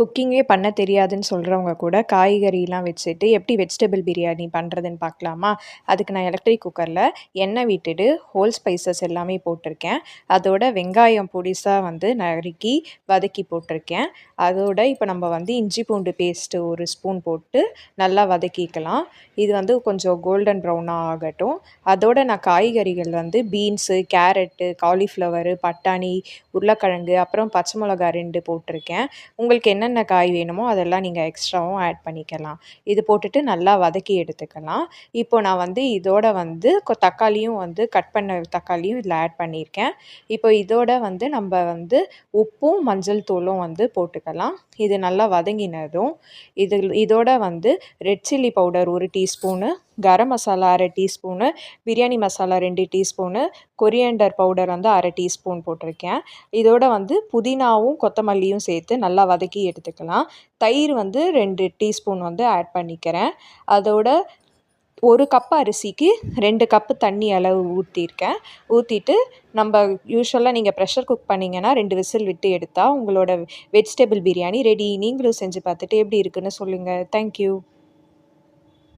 குக்கிங்கே பண்ண தெரியாதுன்னு சொல்கிறவங்க கூட காய்கறிலாம் வச்சுட்டு எப்படி வெஜிடபிள் பிரியாணி பண்ணுறதுன்னு பார்க்கலாமா? அதுக்கு நான் எலக்ட்ரிக் குக்கரில் எண்ணெய் விட்டுட்டு ஹோல் ஸ்பைசஸ் எல்லாமே போட்டிருக்கேன். அதோட வெங்காயம் பொடிசா நறுக்கி வதக்கி போட்டிருக்கேன். அதோட இப்போ நம்ம இஞ்சி பூண்டு பேஸ்ட்டு 1 ஸ்பூன் போட்டு நல்லா வதக்கிக்கலாம். இது கொஞ்சம் கோல்டன் ப்ரௌனாக ஆகட்டும். அதோட நான் காய்கறிகள் பீன்ஸு, கேரட்டு, காலிஃப்ளவரு, பட்டாணி, உருளைக்கிழங்கு, அப்புறம் பச்சை மிளகா 2 போட்டிருக்கேன். உங்களுக்கு என்னென்ன காய் வேணுமோ அதெல்லாம் நீங்கள் எக்ஸ்ட்ராவும் ஆட் பண்ணிக்கலாம். இது போட்டுட்டு நல்லா வதக்கி எடுத்துக்கலாம். இப்போ நான் இதோட தக்காளியும் கட் பண்ண தக்காளியும் இதில் ஆட் பண்ணியிருக்கேன். இப்போ இதோட நம்ம உப்பும் மஞ்சள் தூளும் போட்டுக்கலாம். இது நல்லா வதங்கினதும் இதோட red chilli powder 1 teaspoon, garam masala 1/2 teaspoon, biryani masala 2 teaspoon, coriander powder 1/2 teaspoon போட்டிருக்கேன். இதோட புதினாவும் கொத்தமல்லியும் சேர்த்து நல்லா வதக்கி எடுத்துக்கலாம். தயிர் 2 டீஸ்பூன் ஆட் பண்ணிக்கிறேன். அதோட 1 கப் அரிசிக்கு 2 கப்பு தண்ணி அளவு ஊற்றிருக்கேன். ஊற்றிட்டு நம்ம யூசுவலாக நீங்கள் ப்ரெஷர் குக் பண்ணிங்கன்னா 2 விசில் விட்டு எடுத்தால் உங்களோட வெஜிடபிள் பிரியாணி ரெடி. நீங்களும் செஞ்சு பார்த்துட்டு எப்படி இருக்குன்னு சொல்லுங்கள். தேங்க்யூ.